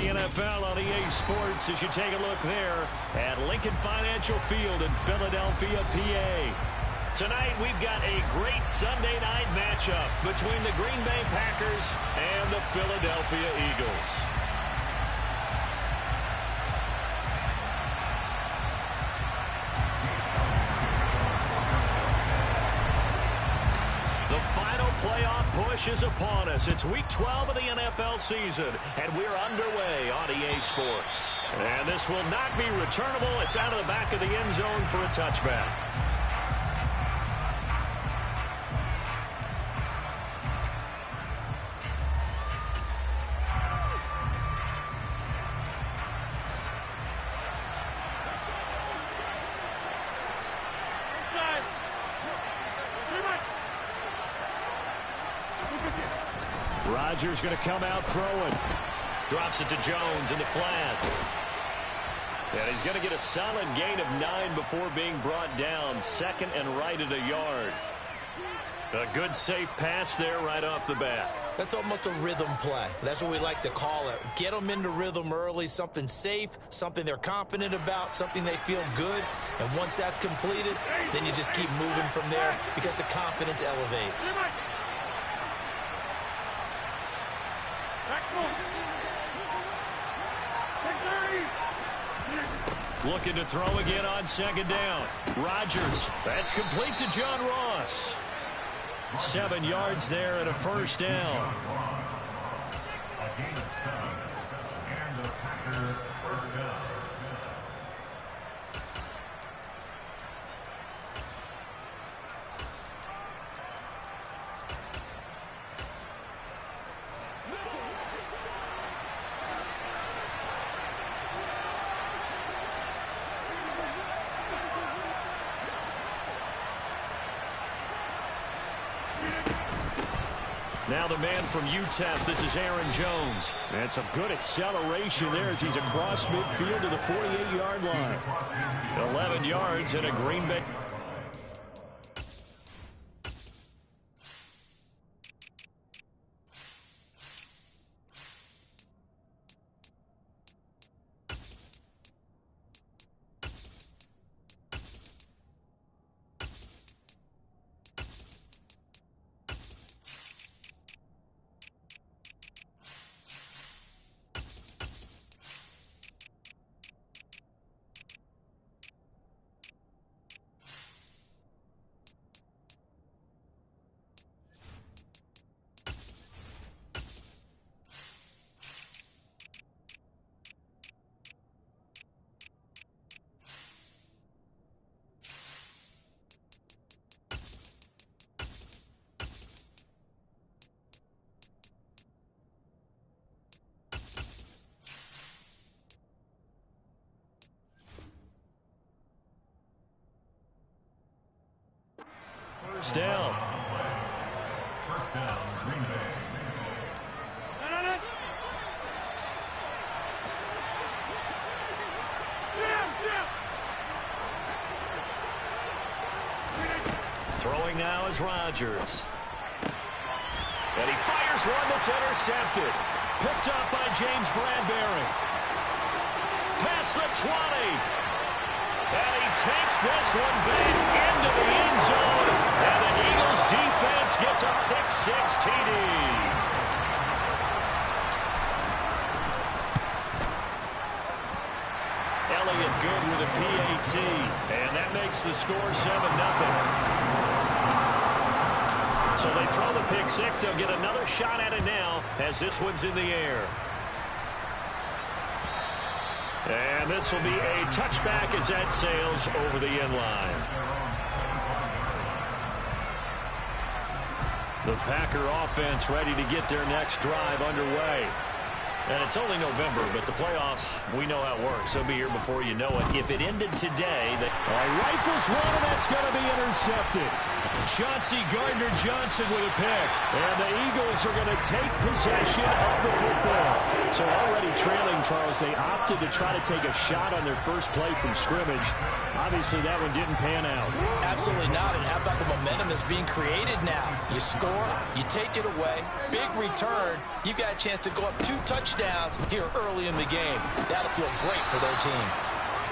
NFL on EA Sports as you take a look there at Lincoln Financial Field in Philadelphia, PA. Tonight we've got a great Sunday night matchup between the Green Bay Packers and the Philadelphia Eagles. The final playoff push is upon us. It's week 12 of the NFL season, and we're underway on EA Sports. And this will not be returnable. It's out of the back of the end zone for a touchback. Rodgers going to come out throwing. Drops it to Jones in the flat. And he's going to get a solid gain of 9 before being brought down. Second and right at a yard. A good safe pass there right off the bat. That's almost a rhythm play. That's what we like to call it. Get them into rhythm early, something safe, something they're confident about, something they feel good. And once that's completed, then you just keep moving from there because the confidence elevates. Looking to throw again on second down. Rodgers. That's complete to John Ross. 7 yards there and a first down. Now the man from UTEP, this is Aaron Jones. And some good acceleration there as he's across midfield to the 48-yard line. 11 yards in a Green Bay. First down. First down, Green Bay. Throwing now is Rodgers. And he fires one that's intercepted. Picked up by James Bradbury. Past the 20. And he takes this one back into the end zone. And the Eagles defense gets a pick-6 TD. Elliott good with a PAT. And that makes the score 7-0. So they throw the pick-6. They'll get another shot at it now as this one's in the air. And this will be a touchback as that sails over the end line. The Packer offense ready to get their next drive underway. And it's only November, but the playoffs, we know how it works. They'll be here before you know it. If it ended today, rifles one, and that's going to be intercepted. Chauncey Gardner-Johnson with a pick. And the Eagles are going to take possession of the football. So already trailing, Charles, they opted to try to take a shot on their first play from scrimmage. Obviously, that one didn't pan out. Absolutely not. And how about the momentum that's being created now? You score, you take it away, big return. You got a chance to go up 2 touchdowns here early in the game. That'll feel great for their team.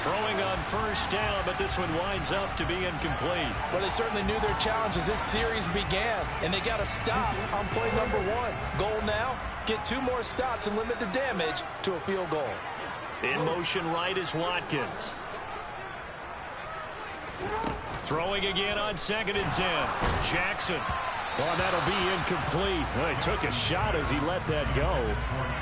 Throwing on first down, but this one winds up to be incomplete. Well, they certainly knew their challenge as this series began, and they got to stop on play number 1. Goal now, get 2 more stops and limit the damage to a field goal. In motion right is Watkins. Throwing again on 2nd and 10. Jackson. Well, that'll be incomplete. Well, he took a shot as he let that go.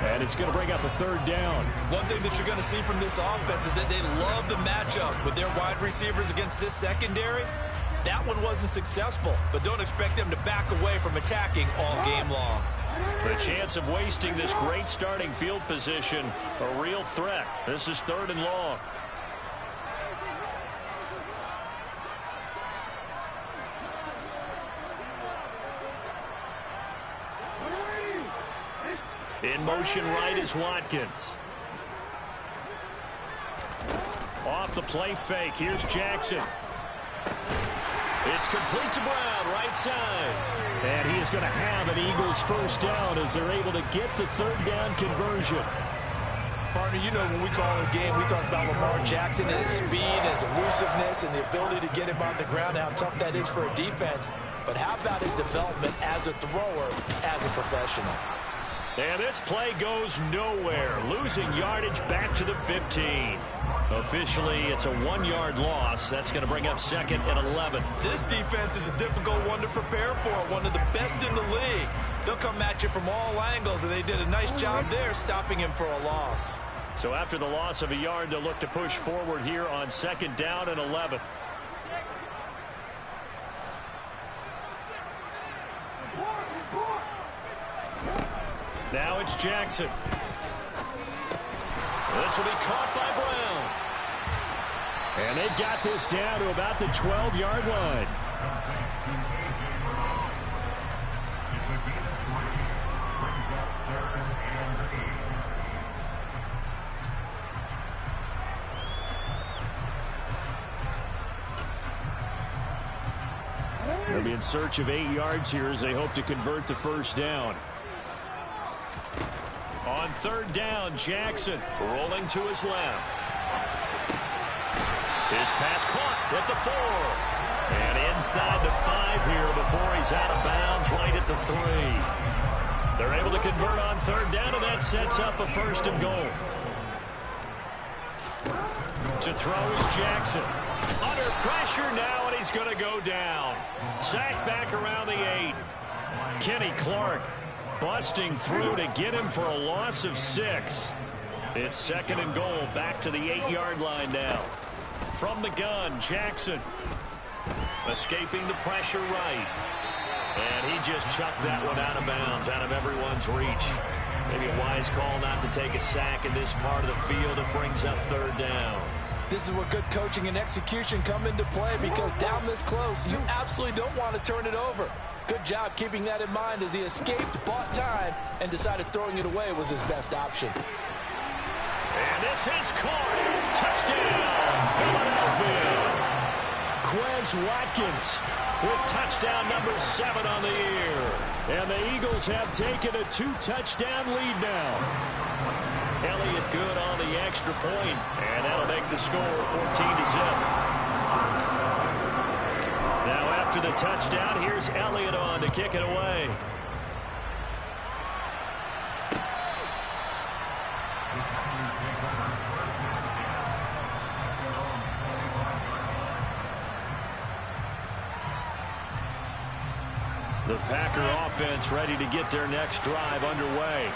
And it's going to bring up a 3rd down. One thing that you're going to see from this offense is that they love the matchup with their wide receivers against this secondary. That one wasn't successful, but don't expect them to back away from attacking all game long. The chance of wasting this great starting field position, a real threat. This is 3rd and long. In motion right is Watkins. Off the play fake. Here's Jackson. It's complete to Brown, right side. And he is going to have an Eagles first down as they're able to get the 3rd down conversion. Partner, you know when we call it a game, we talk about Lamar Jackson and his speed, his elusiveness, and the ability to get him on the ground, how tough that is for a defense. But how about his development as a thrower, as a professional? And this play goes nowhere. Losing yardage back to the 15. Officially, it's a 1-yard loss. That's going to bring up 2nd and 11. This defense is a difficult one to prepare for, one of the best in the league. They'll come at you from all angles, and they did a nice job there stopping him for a loss. So after the loss of a yard, they'll look to push forward here on 2nd down and 11. Now it's Jackson. This will be caught by Brown. And they've got this down to about the 12-yard line. They'll be in search of 8 yards here as they hope to convert the first down. On 3rd down, Jackson rolling to his left. His pass caught at the 4. And inside the 5 here before he's out of bounds right at the 3. They're able to convert on 3rd down, and that sets up a 1st and goal. To throw is Jackson. Under pressure now, and he's going to go down. Sacked back around the 8. Kenny Clark busting through to get him for a loss of 6. It's 2nd and goal, back to the 8-yard line now. From the gun, Jackson escaping the pressure right. And he just chucked that one out of bounds, out of everyone's reach. Maybe a wise call not to take a sack in this part of the field. It brings up 3rd down. This is where good coaching and execution come into play, because down this close, you absolutely don't want to turn it over. Good job keeping that in mind as he escaped, bought time, and decided throwing it away was his best option. And this is caught. Touchdown, Philadelphia. Quez Watkins with touchdown number 7 on the year. And the Eagles have taken a 2-touchdown lead now. Elliott good on the extra point, and that'll make the score 14-0. Now after the touchdown, here's Elliott on to kick it away. The Packer offense ready to get their next drive underway.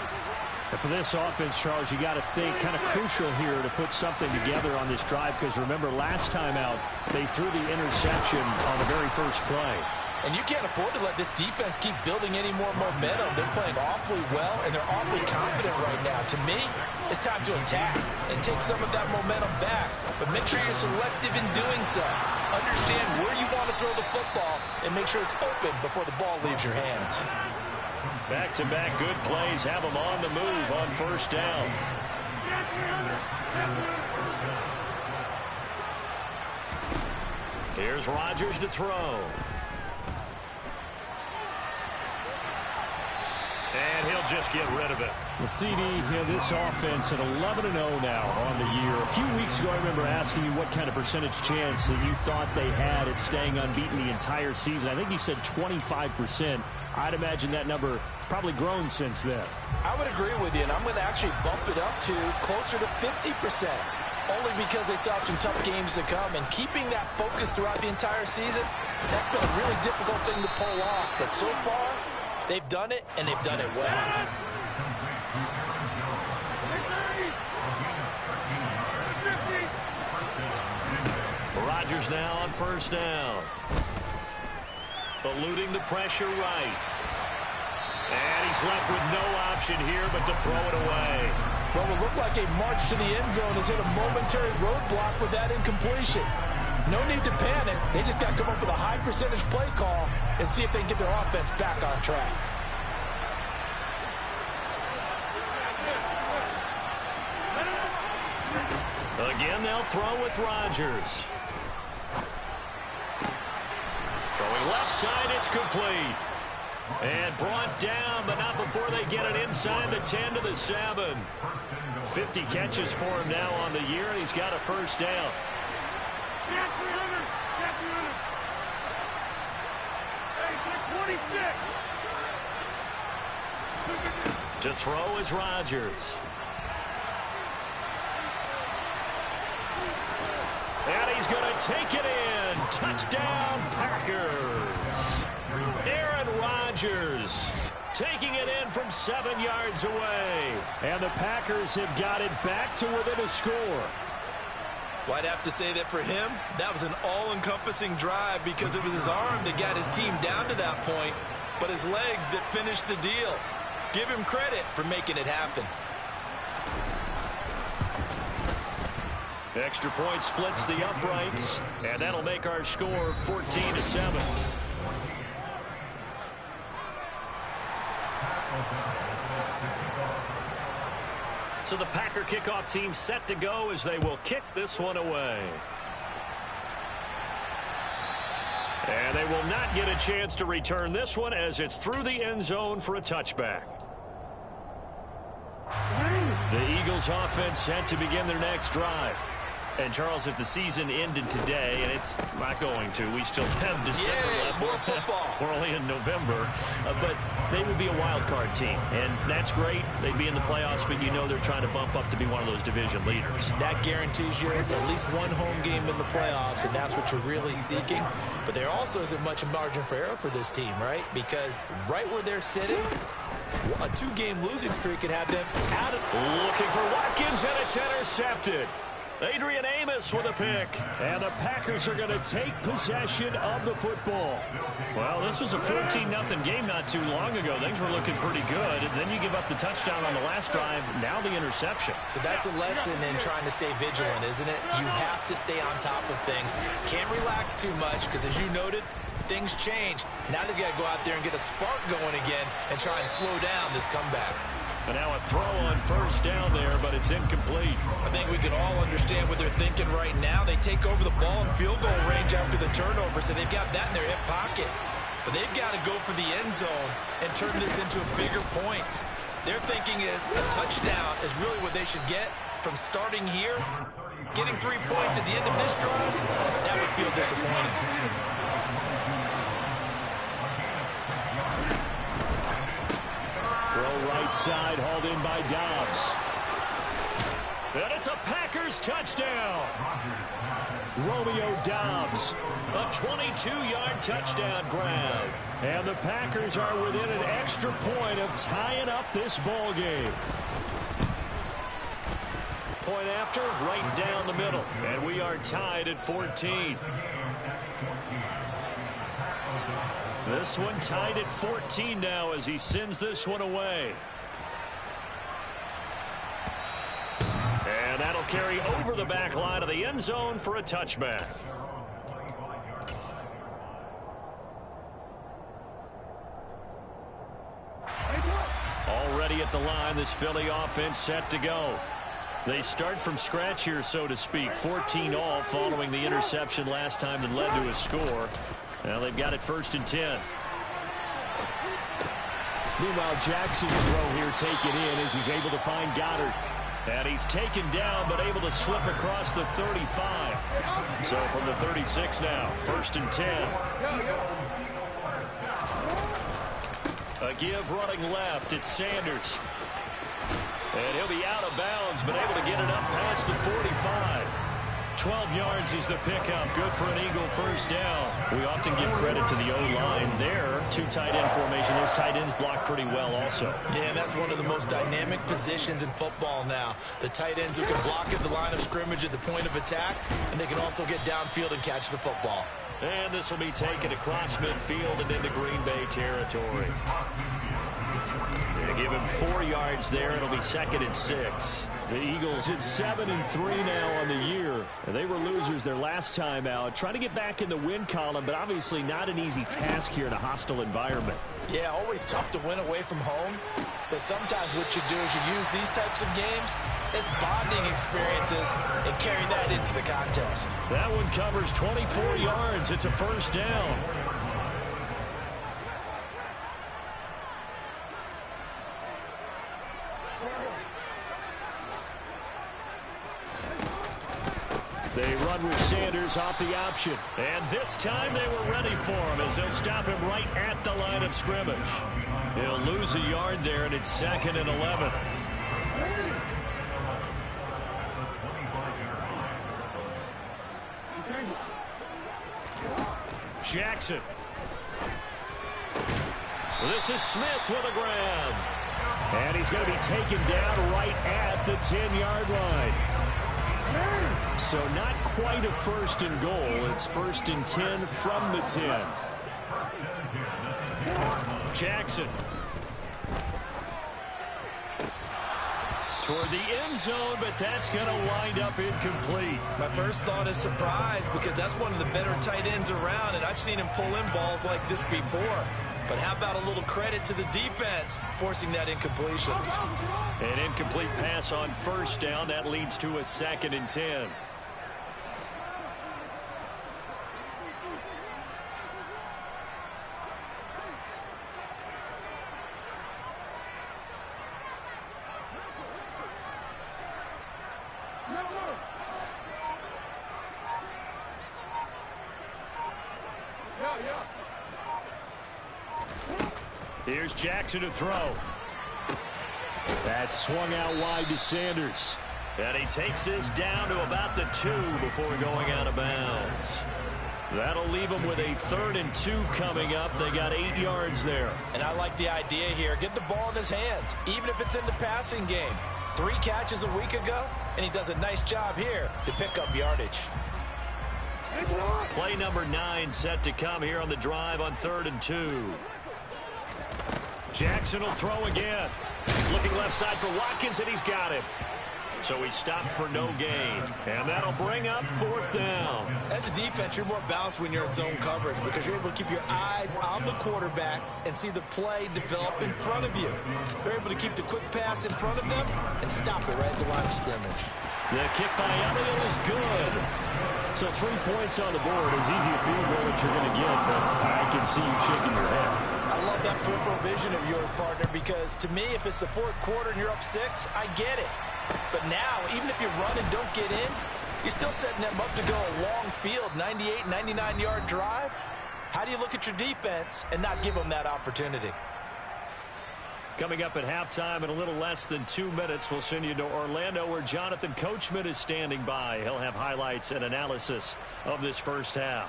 And for this offense, Charles, you got to think kind of crucial here to put something together on this drive, because remember last time out they threw the interception on the very first play. And you can't afford to let this defense keep building any more momentum. They're playing awfully well, and they're awfully confident right now. To me, it's time to attack and take some of that momentum back. But make sure you're selective in doing so. Understand where you want to throw the football and make sure it's open before the ball leaves your hands. Back-to-back good plays have them on the move on first down. Here's Rodgers to throw. just get rid of it. The CD, this offense at 11-0 now on the year. A few weeks ago, I remember asking you what kind of percentage chance that you thought they had at staying unbeaten the entire season. I think you said 25%. I'd imagine that number probably grown since then. I would agree with you, and I'm going to actually bump it up to closer to 50%. Only because they still have some tough games to come, and keeping that focus throughout the entire season, that's been a really difficult thing to pull off. But so far, they've done it, and they've done it well. Rodgers now on first down. Eluding the pressure right. And he's left with no option here but to throw it away. What will look like a march to the end zone has hit a momentary roadblock with that incompletion. No need to panic. They just got to come up with a high percentage play call and see if they can get their offense back on track. Again, they'll throw with Rodgers. Throwing left side, it's complete. And brought down, but not before they get it inside the 10 to the 7. 50 catches for him now on the year, and he's got a first down. To throw is Rodgers. And he's going to take it in. Touchdown, Packers. Aaron Rodgers taking it in from 7 yards away. And the Packers have got it back to within a score. Well, I'd have to say that for him, that was an all-encompassing drive because it was his arm that got his team down to that point, but his legs that finished the deal. Give him credit for making it happen. Extra point splits the uprights, and that'll make our score 14-7. So the Packer kickoff team set to go as they will kick this one away. And they will not get a chance to return this one as it's through the end zone for a touchback. The Eagles offense set to begin their next drive. And, Charles, if the season ended today, and it's not going to, we still have December left. More football. We're only in November. But they would be a wild card team, and that's great. They'd be in the playoffs, but you know they're trying to bump up to be one of those division leaders. That guarantees you at least one home game in the playoffs, and that's what you're really seeking. But there also isn't much margin for error for this team, right? Because right where they're sitting, a two-game losing streak could have them out of... Looking for Watkins, and it's intercepted. Adrian Amos with a pick. And the Packers are going to take possession of the football. Well, this was a 14-0 game not too long ago. Things were looking pretty good. And then you give up the touchdown on the last drive. Now the interception. So that's a lesson in trying to stay vigilant, isn't it? You have to stay on top of things. Can't relax too much because, as you noted, things change. Now they've got to go out there and get a spark going again and try and slow down this comeback. And now a throw on first down there, but it's incomplete. I think we can all understand what they're thinking right now. They take over the ball in field goal range after the turnover, so they've got that in their hip pocket. But they've got to go for the end zone and turn this into bigger points. Their thinking is a touchdown is really what they should get from starting here. Getting 3 points at the end of this drive, that would feel disappointing. Right side hauled in by Dobbs. And it's a Packers touchdown. Romeo Dobbs, a 22-yard touchdown grab. And the Packers are within an extra point of tying up this ball game. Point after, right down the middle. And we are tied at 14. This one tied at 14 now as he sends this one away. And that'll carry over the back line of the end zone for a touchback. Already at the line, this Philly offense set to go. They start from scratch here, so to speak. 14 all following the interception last time that led to a score. Now they've got it 1st and 10. Meanwhile, Jackson's throw here taken in as he's able to find Goddard. And he's taken down, but able to slip across the 35. So from the 36 now, 1st and 10. A give running left. It's Sanders. And he'll be out of bounds, but able to get it up past the 45. 12 yards is the pickup. Good for an Eagle first down. We often give credit to the O-line there. 2 tight end formation. Those tight ends block pretty well also. Yeah, and that's one of the most dynamic positions in football now. The tight ends who can block at the line of scrimmage at the point of attack, and they can also get downfield and catch the football. And this will be taken across midfield and into Green Bay territory. They give him 4 yards there. It'll be 2nd and 6. The Eagles at 7-3 now on the year. They were losers their last time out. Trying to get back in the win column, but obviously not an easy task here in a hostile environment. Yeah, always tough to win away from home. But sometimes what you do is you use these types of games as bonding experiences and carry that into the contest. That one covers 24 yards. It's a first down. They run with Sanders off the option. And this time they were ready for him as they'll stop him right at the line of scrimmage. He'll lose a yard there, and it's 2nd and 11. Jackson. This is Smith with a grab. And he's going to be taken down right at the 10-yard line. So not quite a 1st and goal. It's 1st and 10 from the 10. Jackson. Toward the end zone, but that's going to wind up incomplete. My first thought is surprise because that's one of the better tight ends around, and I've seen him pull in balls like this before. But how about a little credit to the defense forcing that incompletion? An incomplete pass on 1st down. That leads to a 2nd and 10. Here's Jackson to throw. That's swung out wide to Sanders. And he takes this down to about the 2 before going out of bounds. That'll leave him with a 3rd and 2 coming up. They got 8 yards there. And I like the idea here. Get the ball in his hands, even if it's in the passing game. 3 catches a week ago, and he does a nice job here to pick up yardage. Play number 9 set to come here on the drive on 3rd and 2. Jackson will throw again. Looking left side for Watkins, and he's got him. So he stopped for no gain. And that'll bring up 4th down. As a defense, you're more balanced when you're in zone coverage because you're able to keep your eyes on the quarterback and see the play develop in front of you. They're able to keep the quick pass in front of them and stop it right at the line of scrimmage. The kick by Elliott is good. So 3 points on the board. As easy a field goal that you're going to get, but I can see you shaking your head. I love that peripheral vision of yours, partner, because to me, if it's the 4th quarter and you're up 6, I get it. But now, even if you run and don't get in, you're still setting them up to go a long field, 98, 99-yard drive. How do you look at your defense and not give them that opportunity? Coming up at halftime in a little less than 2 minutes, we'll send you to Orlando where Jonathan Coachman is standing by. He'll have highlights and analysis of this first half.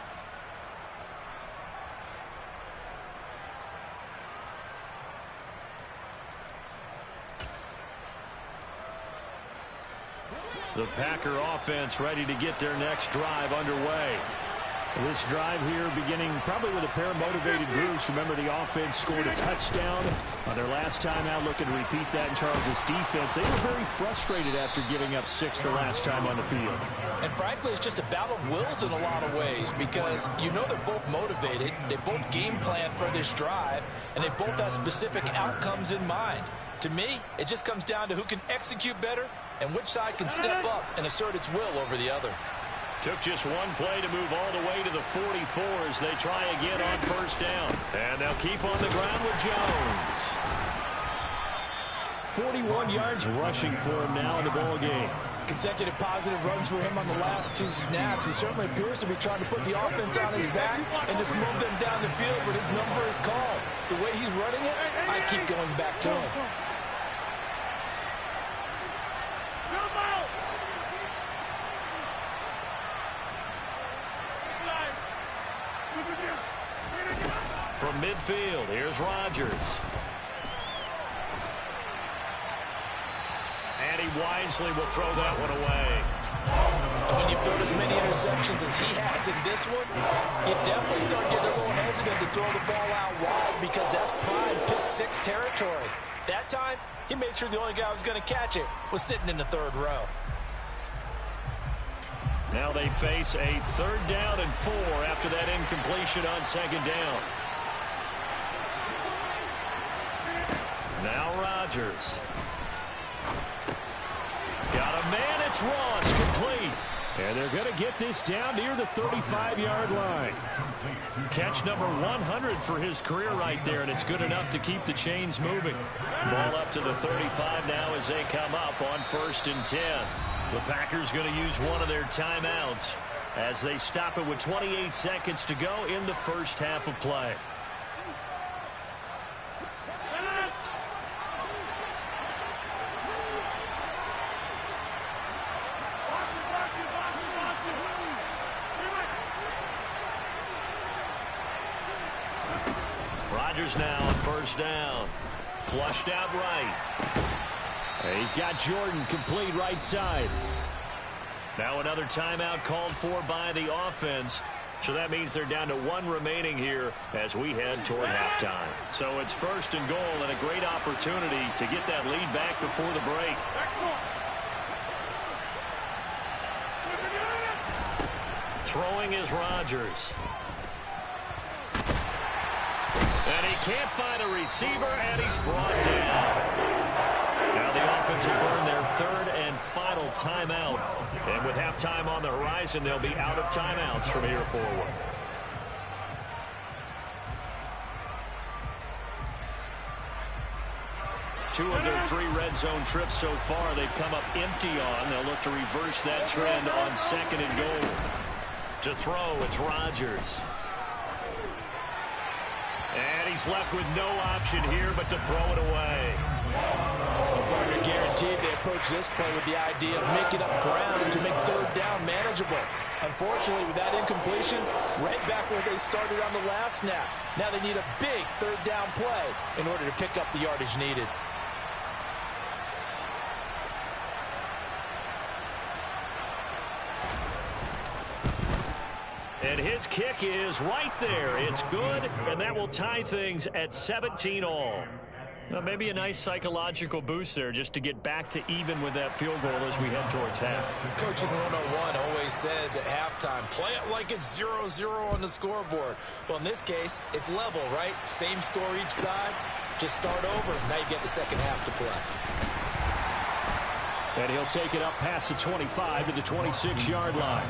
The Packer offense ready to get their next drive underway. This drive here beginning probably with a pair of motivated groups. Remember, the offense scored a touchdown on their last time out. Looking to repeat that in Charles' defense. They were very frustrated after giving up 6 the last time on the field. And frankly, it's just a battle of wills in a lot of ways because you know they're both motivated. They both game plan for this drive, and they both have specific outcomes in mind. To me, it just comes down to who can execute better and which side can step up and assert its will over the other. Took just one play to move all the way to the 44 as they try again on 1st down. And they'll keep on the ground with Jones. 41 yards rushing for him now in the ball game. Consecutive positive runs for him on the last 2 snaps. He certainly appears to be trying to put the offense on his back and just move them down the field, but his number is called. The way he's running it, I keep going back to him. From midfield, here's Rodgers. And he wisely will throw that one away. When you've thrown as many interceptions as he has in this one, you definitely start getting a little hesitant to throw the ball out wide because that's prime pick 6 territory. That time, he made sure the only guy who was going to catch it was sitting in the 3rd row. Now they face a 3rd down and 4 after that incompletion on 2nd down. Now Rodgers. Got a man, it's Ross, complete. And they're going to get this down near the 35-yard line. Catch number 100 for his career right there, and it's good enough to keep the chains moving. Ball up to the 35 now as they come up on 1st and 10. The Packers going to use one of their timeouts as they stop it with 28 seconds to go in the first half of play. Rodgers now on 1st down. Flushed out right. He's got Jordan complete right side. Now another timeout called for by the offense. So that means they're down to 1 remaining here as we head toward halftime. So it's 1st and goal and a great opportunity to get that lead back before the break. Throwing is Rodgers. And he can't find a receiver, and he's brought down. Now the offense will burn their 3rd and final timeout. And with halftime on the horizon, they'll be out of timeouts from here forward. Two of their 3 red zone trips so far, they've come up empty on. They'll look to reverse that trend on 2nd and goal. To throw, it's Rodgers. And he's left with no option here but to throw it away. The partner guaranteed they approach this play with the idea of making up ground to make 3rd down manageable. Unfortunately, with that incompletion, right back where they started on the last snap. Now they need a big 3rd down play in order to pick up the yardage needed. And his kick is right there. It's good, and that will tie things at 17 all. Now, maybe a nice psychological boost there just to get back to even with that field goal as we head towards half. Coaching 101 always says at halftime, play it like it's 0-0 on the scoreboard. Well, in this case, it's level, right? Same score each side. Just start over. Now you get the 2nd half to play. And he'll take it up past the 25 to the 26-yard line.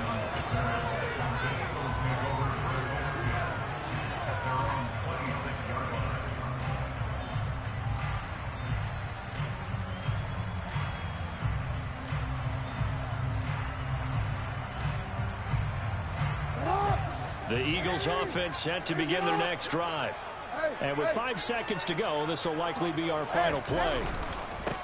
The Eagles offense set to begin their next drive. And with 5 seconds to go, this will likely be our final play.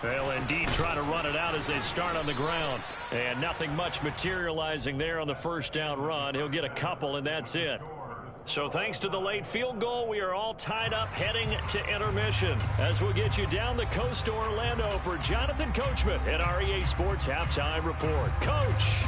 They'll indeed try to run it out as they start on the ground. And nothing much materializing there on the 1st down run. He'll get a couple, and that's it. So thanks to the late field goal, we are all tied up heading to intermission. As we'll get you down the coast to Orlando for Jonathan Coachman at our EA Sports Halftime Report. Coach.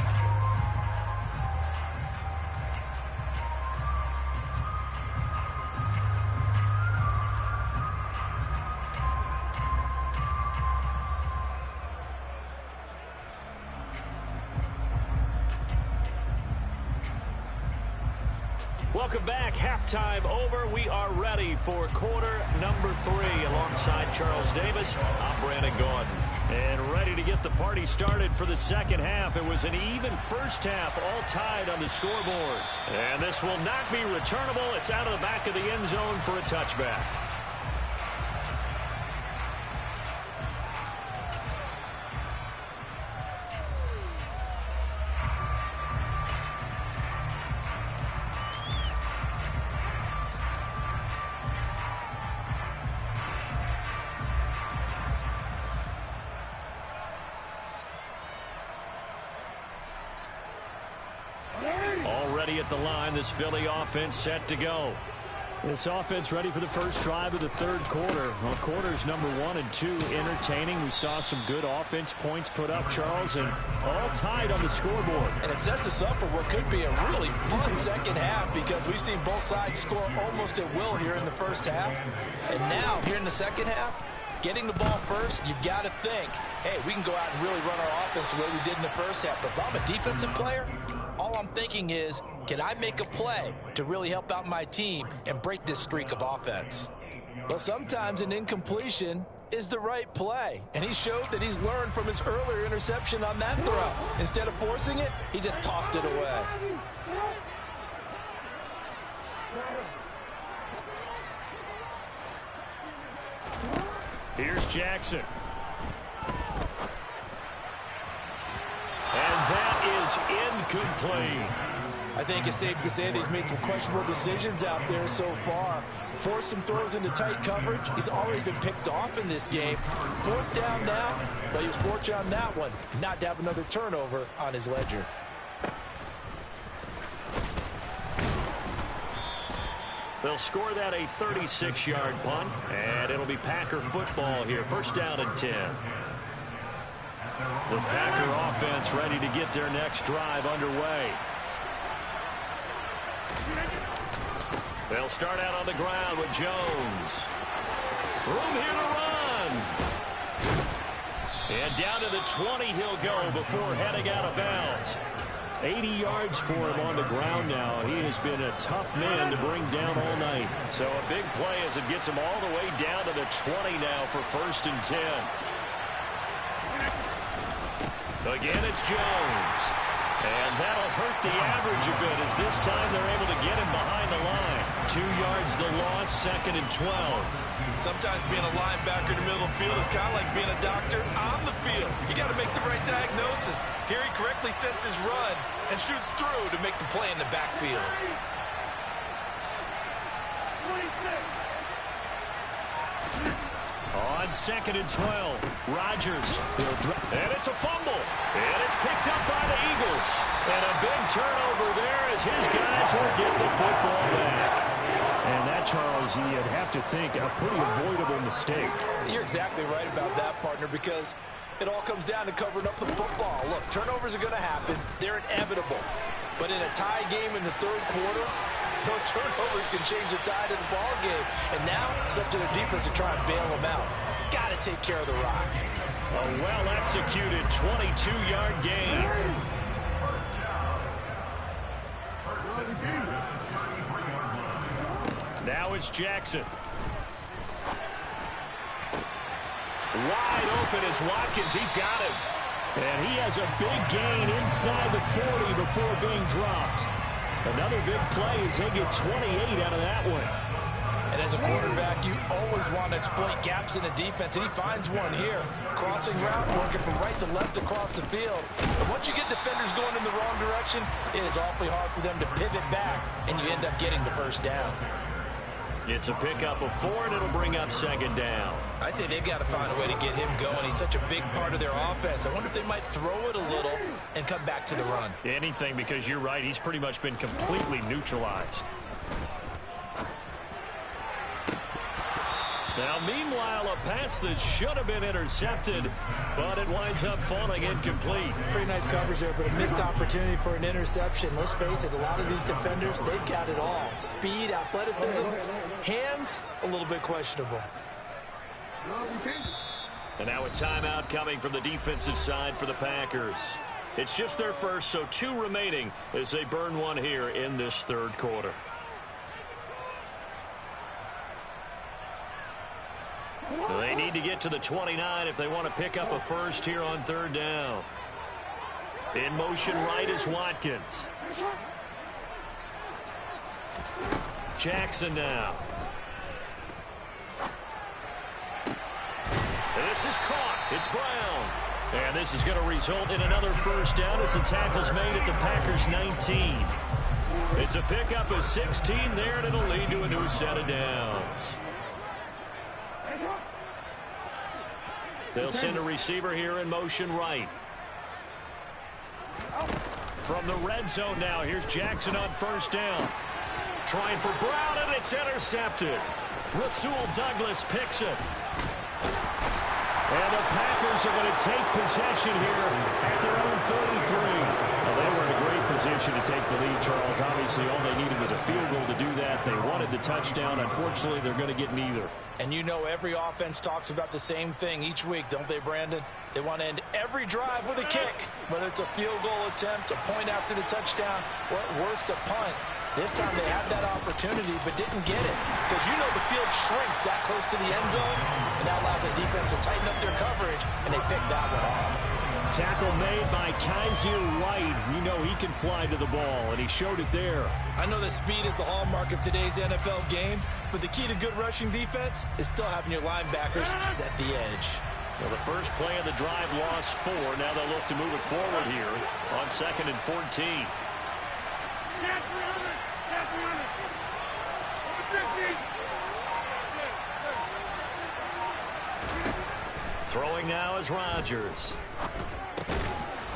Welcome back. Halftime over. We are ready for quarter number 3 alongside Charles Davis. I'm Brandon Gaudin. And ready to get the party started for the 2nd half. It was an even first half, all tied on the scoreboard. And this will not be returnable. It's out of the back of the end zone for a touchback. ready at the line. This Philly offense set to go. This offense ready for the first drive of the third quarter. Well, quarters number 1 and 2 entertaining. We saw some good offense points put up, Charles, and all tied on the scoreboard. And it sets us up for what could be a really fun second half because we've seen both sides score almost at will here in the first half. And now, here in the second half, getting the ball first, you've got to think, hey, we can go out and really run our offense the way we did in the first half. But if I'm a defensive player, all I'm thinking is, can I make a play to really help out my team and break this streak of offense? Well, sometimes an incompletion is the right play. And he showed that he's learned from his earlier interception on that throw. Instead of forcing it, he just tossed it away. Here's Jackson. And that is incomplete. I think it's safe to say that he's made some questionable decisions out there so far. Forced some throws into tight coverage. He's already been picked off in this game. 4th down now, but he was fortunate on that one not to have another turnover on his ledger. They'll score that a 36-yard punt, and it'll be Packer football here. First down and 10. The Packer offense ready to get their next drive underway. They'll start out on the ground with Jones. Room here to run. And down to the 20 he'll go before heading out of bounds. 80 yards for him on the ground now. He has been a tough man to bring down all night. So a big play as it gets him all the way down to the 20 now for 1st and 10. Again, it's Jones. And that'll hurt the average a bit as this time they're able to get him behind the line. 2 yards the loss, 2nd and 12. Sometimes being a linebacker in the middle of the field is kind of like being a doctor on the field. You got to make the right diagnosis. Here he correctly sets his run and shoots through to make the play in the backfield. On 2nd and 12, Rodgers. And it's a fumble. And it's picked up by the Eagles. And a big turnover there as his guys will get the football back. And that, Charles, you'd have to think a pretty avoidable mistake. You're exactly right about that, partner, because it all comes down to covering up the football. Look, turnovers are going to happen. They're inevitable. But in a tie game in the third quarter, those turnovers can change the tide of the ball game. And now it's up to their defense to try and bail them out. Got to take care of the rock. A well-executed 22-yard gain. Now it's Jackson. Wide open is Watkins. He's got him. And he has a big gain inside the 40 before being dropped. Another big play as they get 28 out of that one. And as a quarterback, you always want to exploit gaps in the defense, and he finds one here. Crossing route, working from right to left across the field. And once you get defenders going in the wrong direction, it is awfully hard for them to pivot back, and you end up getting the first down. It's a pickup of 4, and it'll bring up 2nd down. I'd say they've got to find a way to get him going. He's such a big part of their offense. I wonder if they might throw it a little and come back to the run. Anything, because you're right. He's pretty much been completely neutralized. Now, meanwhile, a pass that should have been intercepted, but it winds up falling incomplete. Pretty nice coverage there, but a missed opportunity for an interception. Let's face it, a lot of these defenders, they've got it all. Speed, athleticism, hands, a little bit questionable. And now a timeout coming from the defensive side for the Packers. It's just their first, so 2 remaining as they burn one here in this third quarter. They need to get to the 29 if they want to pick up a first here on 3rd down. In motion right is Watkins. Jackson now. This is caught. It's Brown. And this is going to result in another first down as the tackle's made at the Packers' 19. It's a pickup of 16 there, and it'll lead to a new set of downs. They'll send a receiver here in motion right. From the red zone now, here's Jackson on first down. Trying for Brown, and it's intercepted. Rasul Douglas picks it. And the Packers are going to take possession here at their own 33. Well, they were in a great position to take the lead, Charles. Obviously, all they needed was a field goal to do that. They wanted the touchdown. Unfortunately, they're going to get neither. And you know every offense talks about the same thing each week, don't they, Brandon? They want to end every drive with a kick, whether it's a field goal attempt, a point after the touchdown, or at worst, a punt. This time they had that opportunity but didn't get it because you know the field shrinks that close to the end zone, and that allows the defense to tighten up their coverage, and they picked that one off. Tackle made by Kaiser White. You know he can fly to the ball, and he showed it there. I know that speed is the hallmark of today's NFL game, but the key to good rushing defense is still having your linebackers set the edge. Well, the first play of the drive lost 4. Now they'll look to move it forward here on 2nd and 14. Throwing now is Rodgers.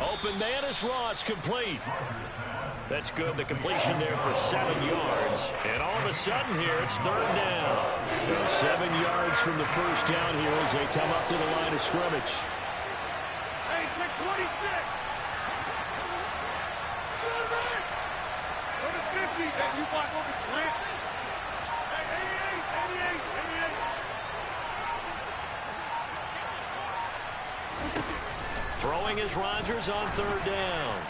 Open man is Ross, complete. That's good. The completion there for 7 yards. And all of a sudden here, it's 3rd down. So 7 yards from the first down here as they come up to the line of scrimmage. Hey, 26. Go to 50, and you block over Grant. Hey, 88, 88, 88. Throwing is Rodgers on 3rd down.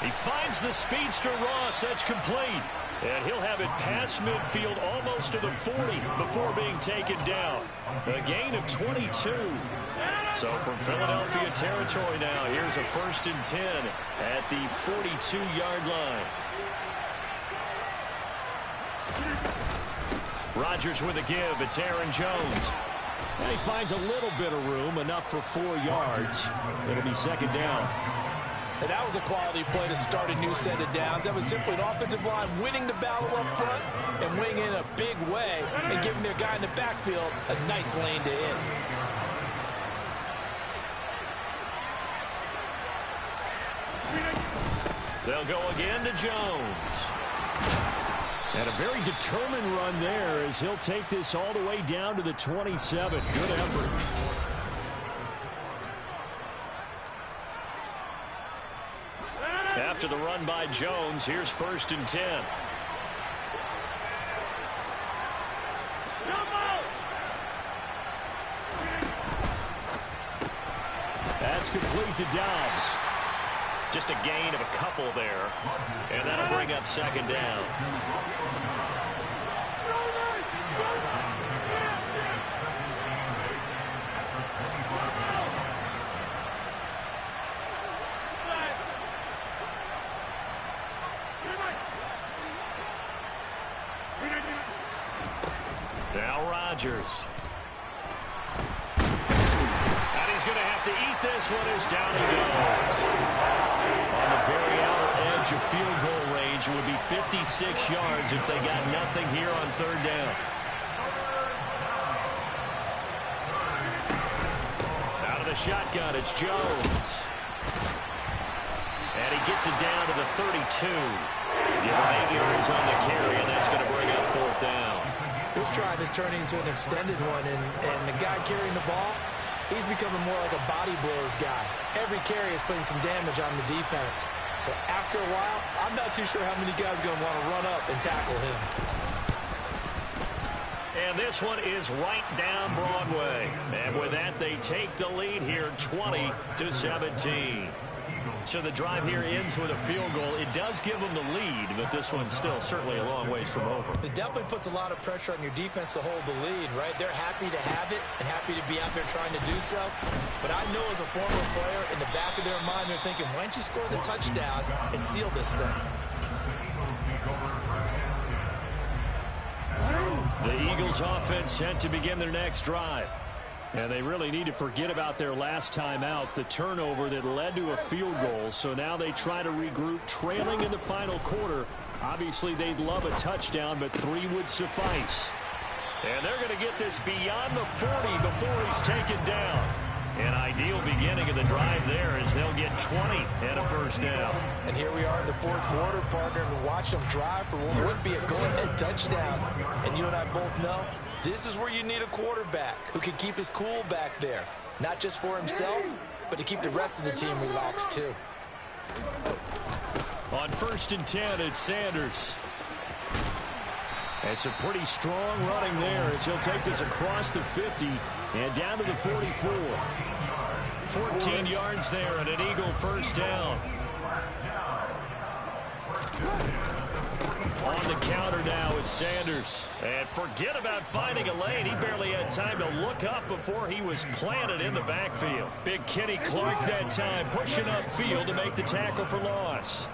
He finds the speedster Ross. That's complete. And he'll have it past midfield almost to the 40 before being taken down. A gain of 22. So from Philadelphia territory now, here's a 1st and 10 at the 42-yard line. Rodgers with a give. It's Aaron Jones. And he finds a little bit of room, enough for 4 yards. It'll be 2nd down. And that was a quality play to start a new set of downs. That was simply an offensive line winning the battle up front and winning in a big way and giving their guy in the backfield a nice lane to hit. They'll go again to Jones. And a very determined run there as he'll take this all the way down to the 27. Good effort. After the run by Jones, here's 1st and 10. That's complete to Dobbs. Just a gain of a couple there. And that'll bring up 2nd down. Now Rodgers. And he's going to have to eat this one as down he goes. On the very outer edge of field goal range, it would be 56 yards if they got nothing here on 3rd down. Out of the shotgun, it's Jones. And he gets it down to the 32. Give him 8 yards on the carry, and that's going to bring up 4th down. This drive is turning into an extended one, and the guy carrying the ball, he's becoming more like a body blows guy. Every carry is putting some damage on the defense. So after a while, I'm not too sure how many guys are going to want to run up and tackle him. And this one is right down Broadway. And with that, they take the lead here 20-17. So the drive here ends with a field goal. It does give them the lead, but this one's still certainly a long ways from over. It definitely puts a lot of pressure on your defense to hold the lead, right? They're happy to have it and happy to be out there trying to do so. But I know as a former player, in the back of their mind, they're thinking, why don't you score the touchdown and seal this thing? The Eagles offense set to begin their next drive. And they really need to forget about their last time out, the turnover that led to a field goal. So now they try to regroup, trailing in the final quarter. Obviously, they'd love a touchdown, but 3 would suffice. And they're going to get this beyond the 40 before he's taken down. An ideal beginning of the drive there as they'll get 20 and a first down. And here we are in the fourth quarter, partner, and watch them drive for what would be a go-ahead touchdown. And you and I both know this is where you need a quarterback who can keep his cool back there. Not just for himself, but to keep the rest of the team relaxed too. On 1st and 10, it's Sanders. It's a pretty strong running there as he'll take this across the 50 and down to the 44. 14 yards there and an Eagle first down. On the counter now, it's Sanders. And forget about finding a lane. He barely had time to look up before he was planted in the backfield. Big Kenny Clark that time, pushing upfield to make the tackle for loss.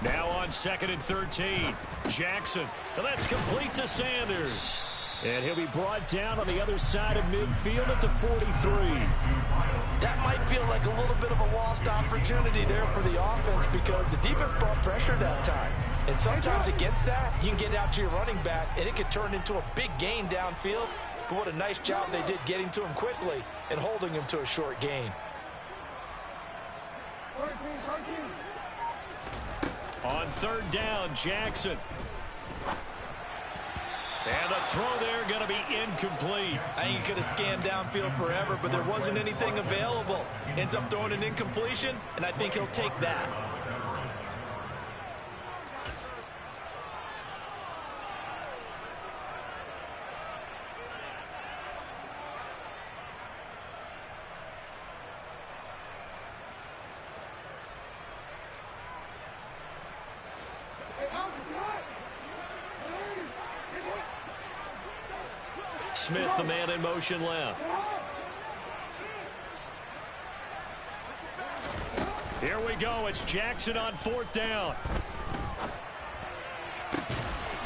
Now on 2nd and 13, Jackson. And that's complete to Sanders. And he'll be brought down on the other side of midfield at the 43. That might feel like a little bit of a lost opportunity there for the offense because the defense brought pressure that time. And sometimes against that, you can get it out to your running back, and it could turn into a big gain downfield. But what a nice job they did getting to him quickly and holding him to a short gain. On 3rd down, Jackson. And the throw there going to be incomplete. I think he could have scanned downfield forever, but there wasn't anything available. Ends up throwing an incompletion, and I think he'll take that. Smith, the man in motion left. Here we go. It's Jackson on 4th down.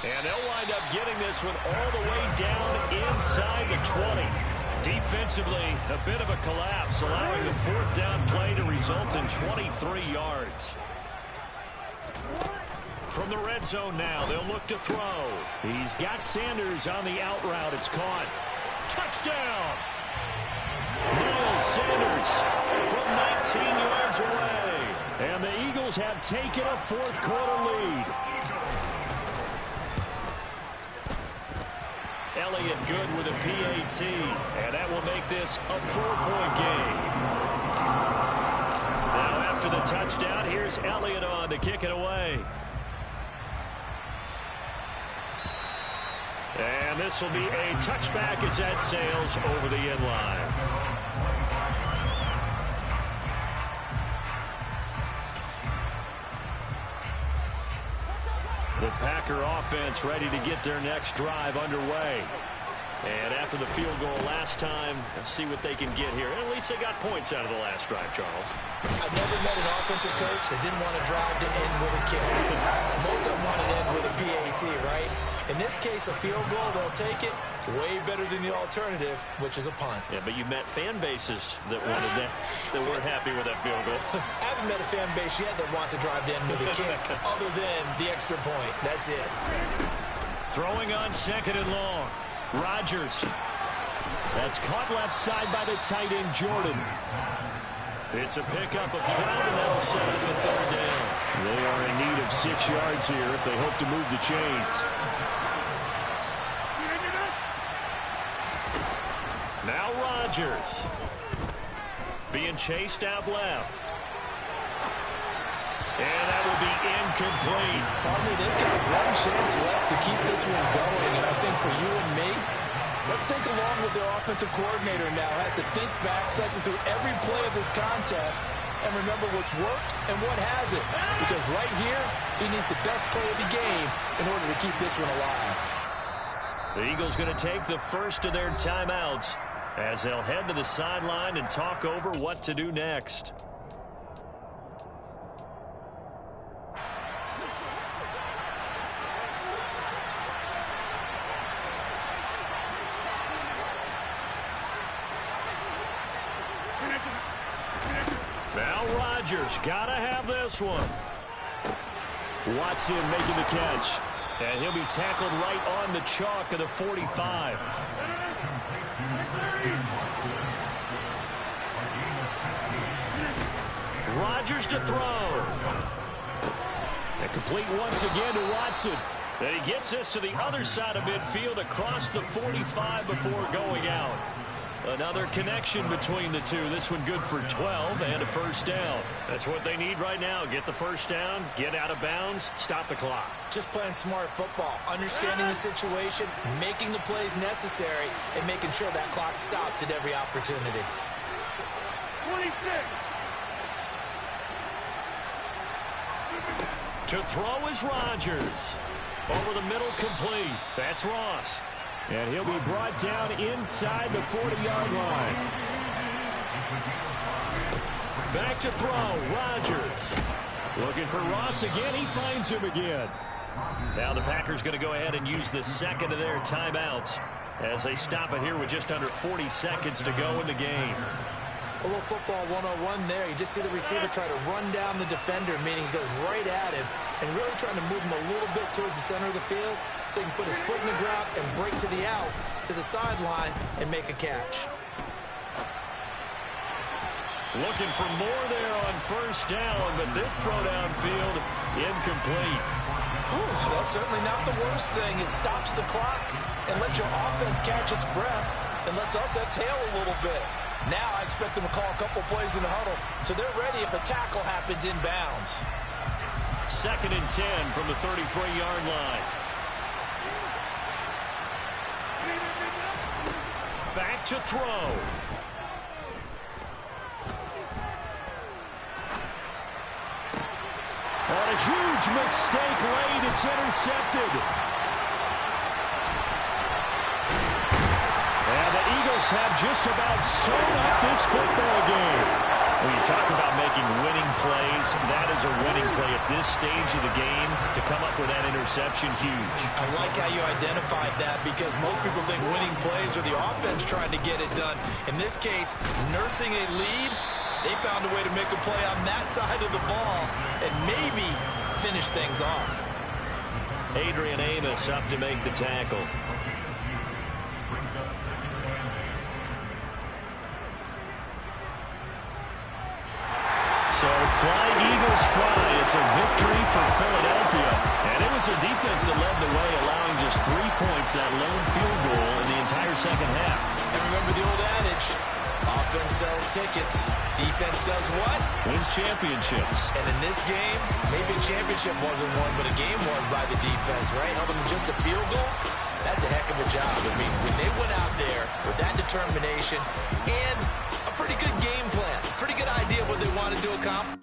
And they'll wind up getting this one all the way down inside the 20. Defensively, a bit of a collapse, allowing the 4th down play to result in 23 yards. From the red zone now, they'll look to throw. He's got Sanders on the out route. It's caught. Touchdown! Miles Sanders from 19 yards away. And the Eagles have taken a 4th quarter lead. Elliott good with a PAT. And that will make this a 4-point game. Now after the touchdown, here's Elliott on to kick it away. And this will be a touchback as that sails over the end line. The Packer offense ready to get their next drive underway. And after the field goal last time, let's see what they can get here. And at least they got points out of the last drive, Charles. I've never met an offensive coach that didn't want to drive to end with a kick. Most of them want to end with a PAT, right? In this case, a field goal, they'll take it. Way better than the alternative, which is a punt. Yeah, but you met fan bases that wanted that weren't happy with that field goal. I haven't met a fan base yet that wants to drive to end with a kick, other than the extra point. That's it. Throwing on 2nd and long. Rodgers. That's caught left side by the tight end, Jordan. It's a pickup of 12, and that'll set up the 3rd down. They are in need of 6 yards here if they hope to move the chains. Now Rodgers. Being chased out left. And that will be incomplete. Partner, they've got one chance left to keep this one going. And I think for you and me, let's think along with their offensive coordinator now. Has to think back, cycle through every play of this contest, and remember what's worked and what hasn't. Because right here, he needs the best play of the game in order to keep this one alive. The Eagles going to take the first of their timeouts as they'll head to the sideline and talk over what to do next. Now Rodgers got to have this one. Watson making the catch. And he'll be tackled right on the chalk of the 45. Rodgers to throw. And complete once again to Watson. And he gets us to the other side of midfield across the 45 before going out. Another connection between the two. This one good for 12 and a first down. That's what they need right now. Get the first down, get out of bounds, stop the clock. Just playing smart football, understanding the situation, making the plays necessary, and making sure that clock stops at every opportunity. 26. To throw is Rodgers. Over the middle, complete. That's Ross. And he'll be brought down inside the 40-yard line. Back to throw, Rodgers. Looking for Ross again. He finds him again. Now the Packers going to go ahead and use the second of their timeouts as they stop it here with just under 40 seconds to go in the game. A little football 101 there. You just see the receiver try to run down the defender, meaning he goes right at him and really trying to move him a little bit towards the center of the field so he can put his foot in the ground and break to the out, to the sideline, and make a catch. Looking for more there on first down, but this throw downfield incomplete. Ooh, that's certainly not the worst thing. It stops the clock and lets your offense catch its breath and lets us exhale a little bit. Now I expect them to call a couple plays in the huddle, so they're ready if a tackle happens inbounds. 2nd and 10 from the 33-yard line. Back to throw. On a huge mistake late, it's intercepted. And the Eagles have just about sewn up this football game. When you talk about making winning plays, that is a winning play at this stage of the game. To come up with that interception, huge. I like how you identified that because most people think winning plays are the offense trying to get it done. In this case, nursing a lead, they found a way to make a play on that side of the ball and maybe finish things off. Adrian Amos up to make the tackle. So flying Eagles fly. It's a victory for Philadelphia. And it was a defense that led the way, allowing just 3 points, that lone field goal in the entire second half. And remember the old adage, offense sells tickets. Defense does what? Wins championships. And in this game, maybe a championship wasn't won, but a game was by the defense, right? Held them to just a field goal. That's a heck of a job. I mean, when they went out there with that determination and a pretty good game plan, pretty good idea what they wanted to accomplish.